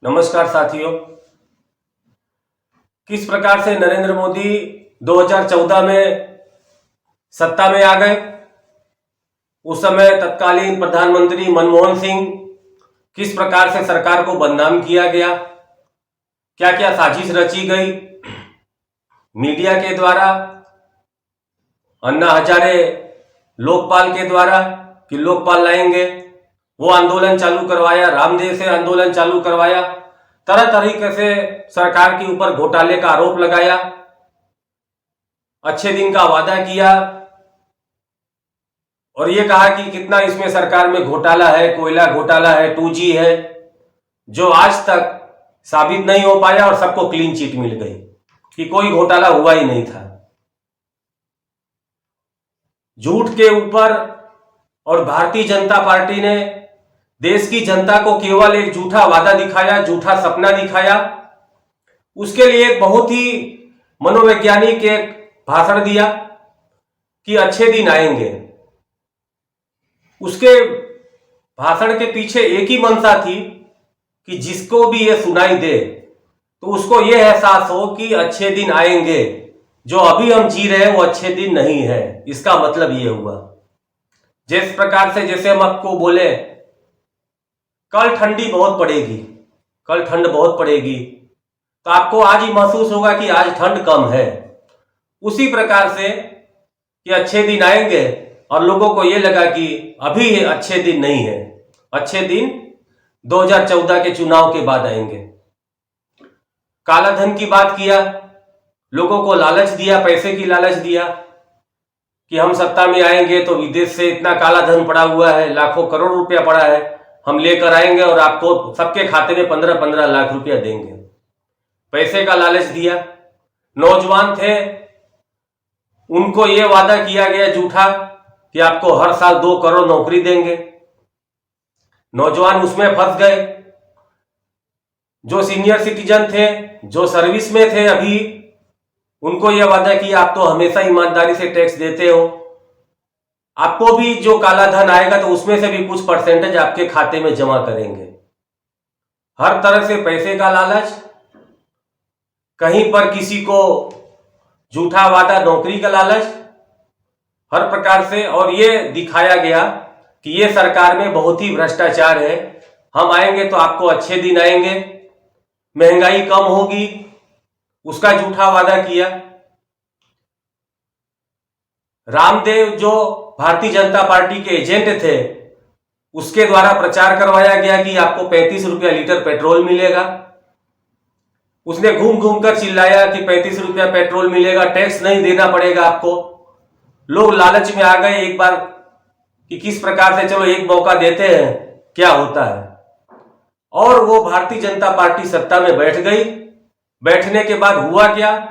नमस्कार साथियों। किस प्रकार से नरेंद्र मोदी 2014 में सत्ता में आ गए। उस समय तत्कालीन प्रधानमंत्री मनमोहन सिंह, किस प्रकार से सरकार को बदनाम किया गया, क्या क्या साजिश रची गई मीडिया के द्वारा, अन्ना हजारे लोकपाल के द्वारा कि लोकपाल लाएंगे, वो आंदोलन चालू करवाया, रामदेव से आंदोलन चालू करवाया, तरह तरीके से सरकार के ऊपर घोटाले का आरोप लगाया, अच्छे दिन का वादा किया और ये कहा कि कितना इसमें सरकार में घोटाला है, कोयला घोटाला है, 2G है, जो आज तक साबित नहीं हो पाया और सबको क्लीन चिट मिल गई कि कोई घोटाला हुआ ही नहीं था। झूठ के ऊपर और भारतीय जनता पार्टी ने देश की जनता को केवल एक झूठा वादा दिखाया, झूठा सपना दिखाया। उसके लिए एक बहुत ही मनोवैज्ञानिक एक भाषण दिया कि अच्छे दिन आएंगे। उसके भाषण के पीछे एक ही मंशा थी कि जिसको भी ये सुनाई दे तो उसको ये एहसास हो कि अच्छे दिन आएंगे, जो अभी हम जी रहे हैं वो अच्छे दिन नहीं है। इसका मतलब ये हुआ, जिस प्रकार से जैसे हम आपको बोले कल ठंडी बहुत पड़ेगी, कल ठंड बहुत पड़ेगी, तो आपको आज ही महसूस होगा कि आज ठंड कम है। उसी प्रकार से कि अच्छे दिन आएंगे और लोगों को यह लगा कि अभी अच्छे दिन नहीं है, अच्छे दिन 2014 के चुनाव के बाद आएंगे। काला धन की बात किया, लोगों को लालच दिया, पैसे की लालच दिया कि हम सत्ता में आएंगे तो विदेश से इतना काला धन पड़ा हुआ है, लाखों करोड़ रुपया पड़ा है, हम लेकर आएंगे और आपको सबके खाते में 15-15 लाख रुपया देंगे। पैसे का लालच दिया। नौजवान थे, उनको यह वादा किया गया झूठा कि आपको हर साल 2 करोड़ नौकरी देंगे। नौजवान उसमें फंस गए। जो सीनियर सिटीजन थे, जो सर्विस में थे अभी, उनको यह वादा किया आप तो हमेशा ईमानदारी से टैक्स देते हो, आपको भी जो काला धन आएगा तो उसमें से भी कुछ परसेंटेज आपके खाते में जमा करेंगे। हर तरह से पैसे का लालच, कहीं पर किसी को झूठा वादा, नौकरी का लालच, हर प्रकार से। और ये दिखाया गया कि ये सरकार में बहुत ही भ्रष्टाचार है, हम आएंगे तो आपको अच्छे दिन आएंगे, महंगाई कम होगी, उसका झूठा वादा किया। रामदेव जो भारतीय जनता पार्टी के एजेंट थे, उसके द्वारा प्रचार करवाया गया कि आपको 35 रुपया लीटर पेट्रोल मिलेगा। उसने घूम घूम कर चिल्लाया कि 35 रुपया पेट्रोल मिलेगा, टैक्स नहीं देना पड़ेगा आपको। लोग लालच में आ गए एक बार कि किस प्रकार से चलो एक मौका देते हैं, क्या होता है। और वो भारतीय जनता पार्टी सत्ता में बैठ गई। बैठने के बाद हुआ क्या?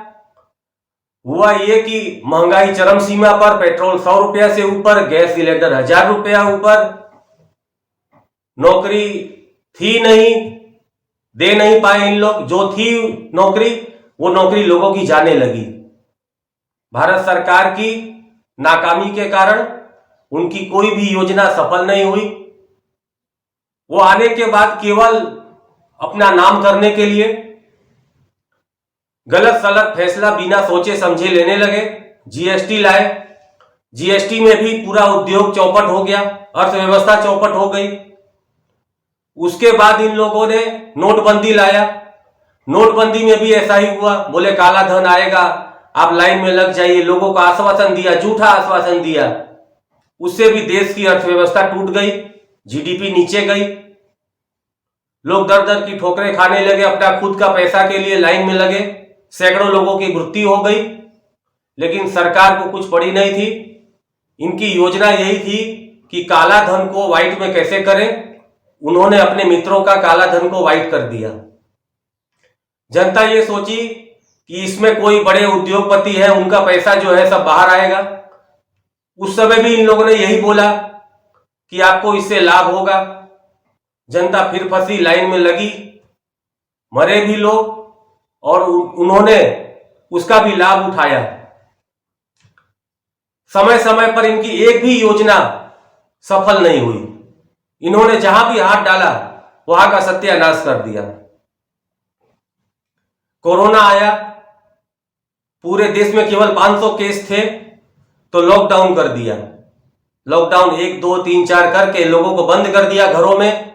हुआ ये कि महंगाई चरम सीमा पर, पेट्रोल 100 रुपया से ऊपर, गैस सिलेंडर 1000 रुपया ऊपर, नौकरी थी नहीं, दे नहीं पाए इन लोग। जो थी नौकरी, वो नौकरी लोगों की जाने लगी। भारत सरकार की नाकामी के कारण उनकी कोई भी योजना सफल नहीं हुई। वो आने के बाद केवल अपना नाम करने के लिए गलत सलत फैसला बिना सोचे समझे लेने लगे। जीएसटी लाए, जीएसटी में भी पूरा उद्योग चौपट हो गया, अर्थव्यवस्था चौपट हो गई। उसके बाद इन लोगों ने नोटबंदी लाया। नोटबंदी में भी ऐसा ही हुआ, बोले काला धन आएगा, आप लाइन में लग जाइए, लोगों को आश्वासन दिया, झूठा आश्वासन दिया। उससे भी देश की अर्थव्यवस्था टूट गई, जीडीपी नीचे गई, लोग दर दर की ठोकरें खाने लगे, अपना खुद का पैसा के लिए लाइन में लगे, सैकड़ों लोगों की मृत्यु हो गई। लेकिन सरकार को कुछ पड़ी नहीं थी। इनकी योजना यही थी कि काला धन को व्हाइट में कैसे करें। उन्होंने अपने मित्रों का काला धन को व्हाइट कर दिया। जनता ये सोची कि इसमें कोई बड़े उद्योगपति है, उनका पैसा जो है सब बाहर आएगा। उस समय भी इन लोगों ने यही बोला कि आपको इससे लाभ होगा। जनता फिर फंसी, लाइन में लगी, मरे भी लोग और उन्होंने उसका भी लाभ उठाया। समय समय पर इनकी एक भी योजना सफल नहीं हुई। इन्होंने जहां भी हाथ डाला वहां का सत्यानाश कर दिया। कोरोना आया, पूरे देश में केवल 500 केस थे तो लॉकडाउन कर दिया। लॉकडाउन 1, 2, 3, 4 करके लोगों को बंद कर दिया घरों में।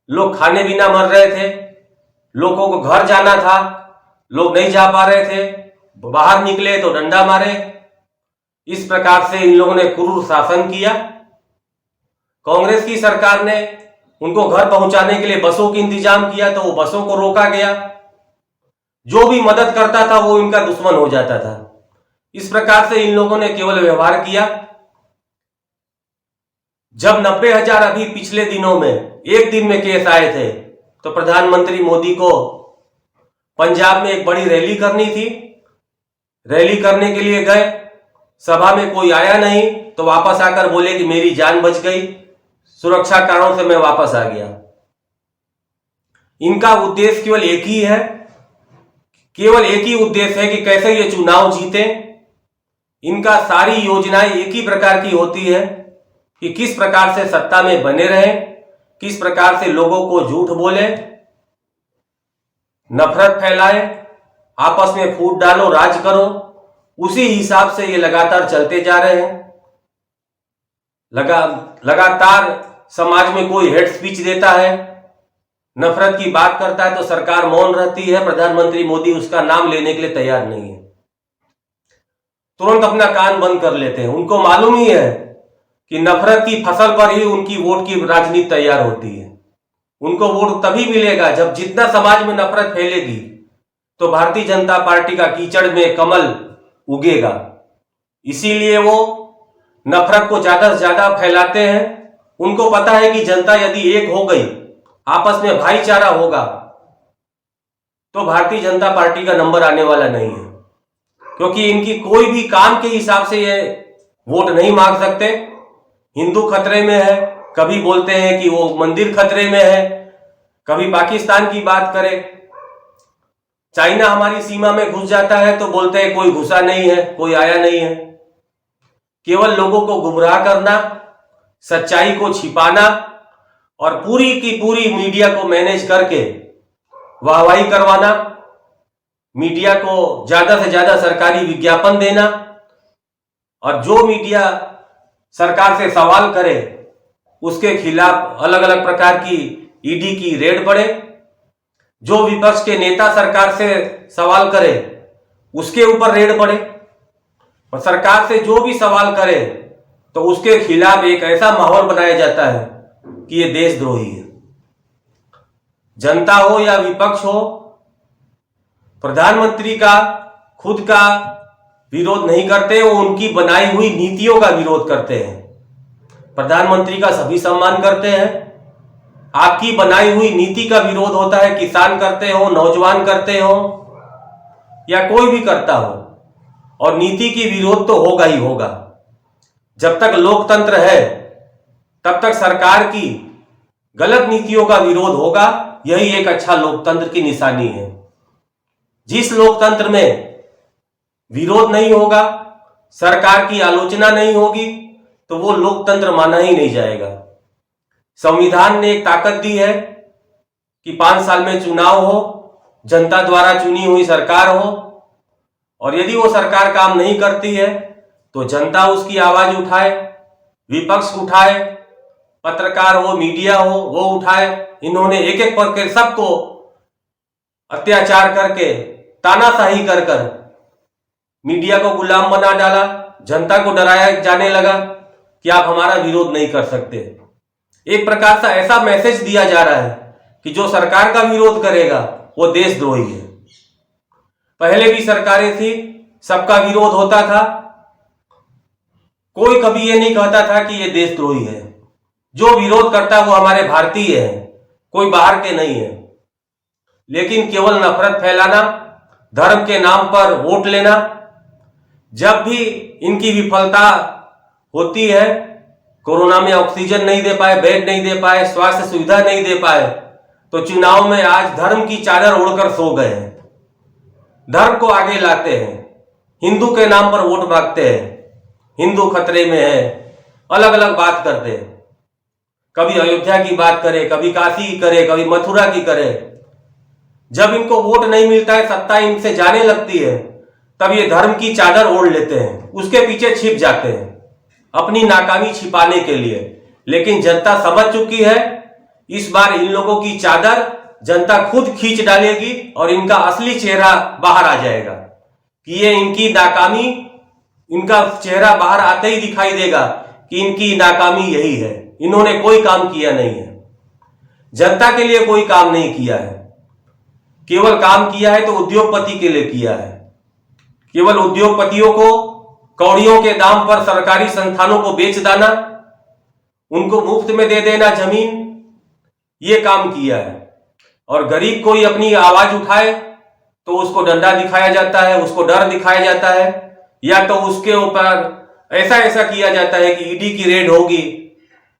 लोग खाने बिना मर रहे थे, लोगों को घर जाना था, लोग नहीं जा पा रहे थे, बाहर निकले तो डंडा मारे। इस प्रकार से इन लोगों ने क्रूर शासन किया। कांग्रेस की सरकार ने उनको घर पहुंचाने के लिए बसों का इंतजाम किया तो वो बसों को रोका गया। जो भी मदद करता था वो इनका दुश्मन हो जाता था। इस प्रकार से इन लोगों ने केवल व्यवहार किया। जब 90,000 अभी पिछले दिनों में एक दिन में केस आए थे तो प्रधानमंत्री मोदी को पंजाब में एक बड़ी रैली करनी थी। रैली करने के लिए गए, सभा में कोई आया नहीं तो वापस आकर बोले कि मेरी जान बच गई, सुरक्षा कारणों से मैं वापस आ गया। इनका उद्देश्य केवल एक ही है, केवल एक ही उद्देश्य है कि कैसे ये चुनाव जीते। इनका सारी योजनाएं एक ही प्रकार की होती है कि किस प्रकार से सत्ता में बने रहें, किस प्रकार से लोगों को झूठ बोले, नफरत फैलाए, आपस में फूट डालो, राज करो। उसी हिसाब से ये लगातार चलते जा रहे हैं। लगातार समाज में कोई हेट स्पीच देता है, नफरत की बात करता है तो सरकार मौन रहती है, प्रधानमंत्री मोदी उसका नाम लेने के लिए तैयार नहीं है, तुरंत अपना कान बंद कर लेते हैं। उनको मालूम ही है कि नफरत की फसल पर ही उनकी वोट की राजनीति तैयार होती है। उनको वोट तभी मिलेगा जब जितना समाज में नफरत फैलेगी तो भारतीय जनता पार्टी का कीचड़ में कमल उगेगा। इसीलिए वो नफरत को ज्यादा से ज्यादा फैलाते हैं। उनको पता है कि जनता यदि एक हो गई, आपस में भाईचारा होगा तो भारतीय जनता पार्टी का नंबर आने वाला नहीं है, क्योंकि इनकी कोई भी काम के हिसाब से ये वोट नहीं मांग सकते। हिंदू खतरे में है, कभी बोलते हैं कि वो मंदिर खतरे में है, कभी पाकिस्तान की बात करें, चाइना हमारी सीमा में घुस जाता है तो बोलते हैं कोई घुसा नहीं है, कोई आया नहीं है। केवल लोगों को गुमराह करना, सच्चाई को छिपाना और पूरी की पूरी मीडिया को मैनेज करके वाहवाही करवाना, मीडिया को ज्यादा से ज्यादा सरकारी विज्ञापन देना, और जो मीडिया सरकार से सवाल करे उसके खिलाफ अलग अलग प्रकार की ईडी की रेड पड़े। जो विपक्ष के नेता सरकार से सवाल करे उसके ऊपर रेड पड़े, और सरकार से जो भी सवाल करे तो उसके खिलाफ एक ऐसा माहौल बनाया जाता है कि ये देशद्रोही है। जनता हो या विपक्ष हो, प्रधानमंत्री का खुद का विरोध नहीं करते, वो उनकी बनाई हुई नीतियों का विरोध करते हैं। प्रधानमंत्री का सभी सम्मान करते हैं, आपकी बनाई हुई नीति का विरोध होता है, किसान करते हो, नौजवान करते हो या कोई भी करता हो, और नीति की विरोध तो होगा ही होगा। जब तक लोकतंत्र है तब तक सरकार की गलत नीतियों का विरोध होगा। यही एक अच्छा लोकतंत्र की निशानी है। जिस लोकतंत्र में विरोध नहीं होगा, सरकार की आलोचना नहीं होगी, तो वो लोकतंत्र माना ही नहीं जाएगा। संविधान ने एक ताकत दी है कि 5 साल में चुनाव हो, जनता द्वारा चुनी हुई सरकार हो, और यदि वो सरकार काम नहीं करती है तो जनता उसकी आवाज उठाए, विपक्ष उठाए, पत्रकार हो, मीडिया हो, वो उठाए। इन्होंने एक एक करके सबको अत्याचार करके, तानाशाही कर कर मीडिया को गुलाम बना डाला, जनता को डराया जाने लगा कि आप हमारा विरोध नहीं कर सकते। एक प्रकार से ऐसा मैसेज दिया जा रहा है कि जो सरकार का विरोध करेगा वो देशद्रोही है। पहले भी सरकारें थी, सबका विरोध होता था, कोई कभी ये नहीं कहता था कि ये देशद्रोही है। जो विरोध करता है वो हमारे भारतीय है, कोई बाहर के नहीं है। लेकिन केवल नफरत फैलाना, धर्म के नाम पर वोट लेना, जब भी इनकी विफलता होती है, कोरोना में ऑक्सीजन नहीं दे पाए, बेड नहीं दे पाए, स्वास्थ्य सुविधा नहीं दे पाए, तो चुनाव में आज धर्म की चादर ओढ़कर सो गए हैं, धर्म को आगे लाते हैं, हिंदू के नाम पर वोट मांगते हैं, हिंदू खतरे में है, अलग अलग बात करते हैं। कभी अयोध्या की बात करे, कभी काशी की करे, कभी मथुरा की करे। जब इनको वोट नहीं मिलता है, सत्ता इनसे जाने लगती है, तब ये धर्म की चादर ओढ़ लेते हैं, उसके पीछे छिप जाते हैं अपनी नाकामी छिपाने के लिए। लेकिन जनता समझ चुकी है, इस बार इन लोगों की चादर जनता खुद खींच डालेगी और इनका असली चेहरा बाहर आ जाएगा कि ये इनकी नाकामी, इनका चेहरा बाहर आते ही दिखाई देगा कि इनकी नाकामी यही है। इन्होंने कोई काम किया नहीं है, जनता के लिए कोई काम नहीं किया है, केवल काम किया है तो उद्योगपति के लिए किया है। केवल उद्योगपतियों को कौड़ियों के दाम पर सरकारी संस्थानों को बेच देना, उनको मुफ्त में दे देना जमीन, ये काम किया है। और गरीब कोई अपनी आवाज उठाए तो उसको डंडा दिखाया जाता है, उसको डर दिखाया जाता है, या तो उसके ऊपर ऐसा ऐसा किया जाता है कि ईडी की रेड होगी,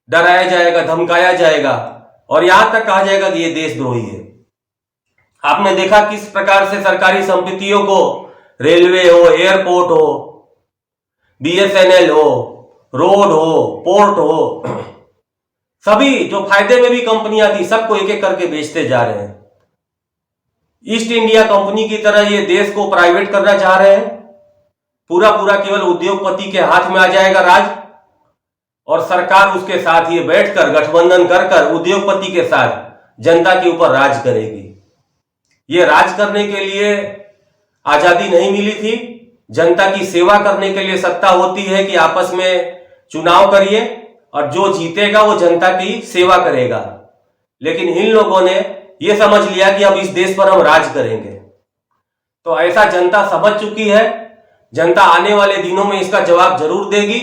डराया जाएगा, धमकाया जाएगा और यहां तक कहा जाएगा कि ये देशद्रोही है। आपने देखा किस प्रकार से सरकारी संपत्तियों को, रेलवे हो, एयरपोर्ट हो, बीएसएनएल हो, रोड हो, पोर्ट हो, सभी जो फायदे में भी कंपनियां थी सबको एक एक करके बेचते जा रहे हैं। ईस्ट इंडिया कंपनी की तरह ये देश को प्राइवेट करना चाह रहे हैं। पूरा पूरा केवल उद्योगपति के हाथ में आ जाएगा राज, और सरकार उसके साथ ये बैठकर गठबंधन कर कर उद्योगपति के साथ जनता के ऊपर राज करेगी। ये राज करने के लिए आजादी नहीं मिली थी, जनता की सेवा करने के लिए सत्ता होती है कि आपस में चुनाव करिए और जो जीतेगा वो जनता की सेवा करेगा। लेकिन इन लोगों ने ये समझ लिया कि अब इस देश पर हम राज करेंगे। तो ऐसा जनता समझ चुकी है, जनता आने वाले दिनों में इसका जवाब जरूर देगी।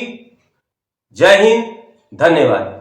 जय हिंद, धन्यवाद।